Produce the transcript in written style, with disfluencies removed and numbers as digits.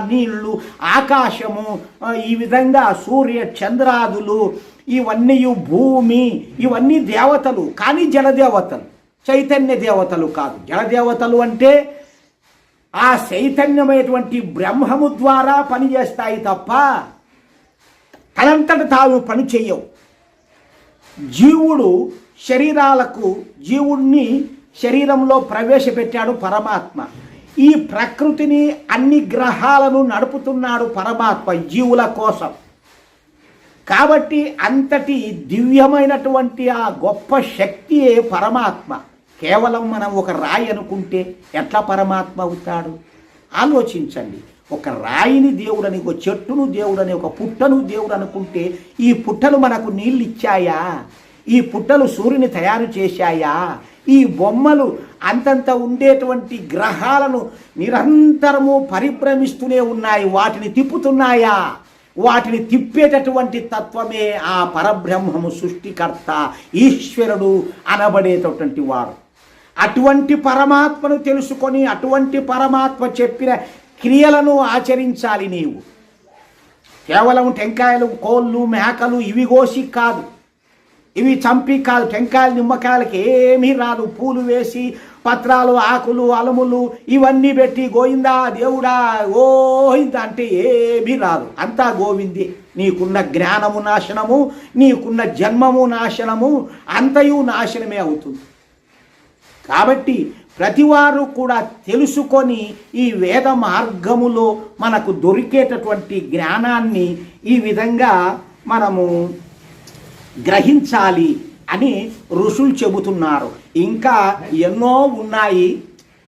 నీళ్లు, ఆకాశము, ఈ విధంగా సూర్య చంద్రాదులు, ఇవన్నీ భూమి, ఇవన్నీ దేవతలు. కానీ జలదేవతలు, చైతన్య దేవతలు కాదు. జలదేవతలు అంటే ఆ చైతన్యమైనటువంటి బ్రహ్మము ద్వారా పనిచేస్తాయి తప్ప తనంతట తాను పని చెయ్యవు. జీవుడు జీవుణ్ణి శరీరంలో ప్రవేశపెట్టాడు పరమాత్మ. ఈ ప్రకృతిని, అన్ని గ్రహాలను నడుపుతున్నాడు పరమాత్మ జీవుల కోసం. కాబట్టి అంతటి దివ్యమైనటువంటి ఆ గొప్ప శక్తియే పరమాత్మ. కేవలం మనం ఒక రాయి అనుకుంటే ఎట్లా పరమాత్మ అవుతాడు? ఆలోచించండి. ఒక రాయిని దేవుడని, ఒక చెట్టును దేవుడని, ఒక పుట్టను దేవుడు అనుకుంటే ఈ పుట్టలు మనకు నీళ్ళు ఇచ్చాయా? ఈ పుట్టలు సూర్యుని తయారు చేశాయా? ఈ బొమ్మలు అంతంత ఉండేటువంటి గ్రహాలను నిరంతరము పరిభ్రమిస్తూనే ఉన్నాయి. వాటిని తిప్పుతున్నాయా? వాటిని తిప్పేటటువంటి తత్వమే ఆ పరబ్రహ్మము, సృష్టికర్త, ఈశ్వరుడు అనబడేటటువంటి వాడు. అటువంటి పరమాత్మను తెలుసుకొని అటువంటి పరమాత్మ చెప్పిన క్రియలను ఆచరించాలి. నీవు కేవలం టెంకాయలు, కోళ్ళు, మేకలు ఇవి కోసి కాదు, ఇవి చంపి కాదు. టెంకాయలు, నిమ్మకాయలకి ఏమీ రాదు. పూలు వేసి, పత్రాలు, ఆకులు, అలములు ఇవన్నీ పెట్టి గోవిందా దేవుడా గోవిందా అంటే ఏమీ రాదు. అంతా గోవిందే. నీకున్న జ్ఞానము నాశనము, నీకున్న జన్మము నాశనము, అంతయు నాశనమే అవుతుంది. కాబట్టి ప్రతివారు కూడా తెలుసుకొని ఈ వేద మార్గములో మనకు దొరికేటటువంటి జ్ఞానాన్ని ఈ విధంగా మనము గ్రహించాలి అని ఋషులు చెబుతున్నారు. ఇంకా ఎన్నో ఉన్నాయి.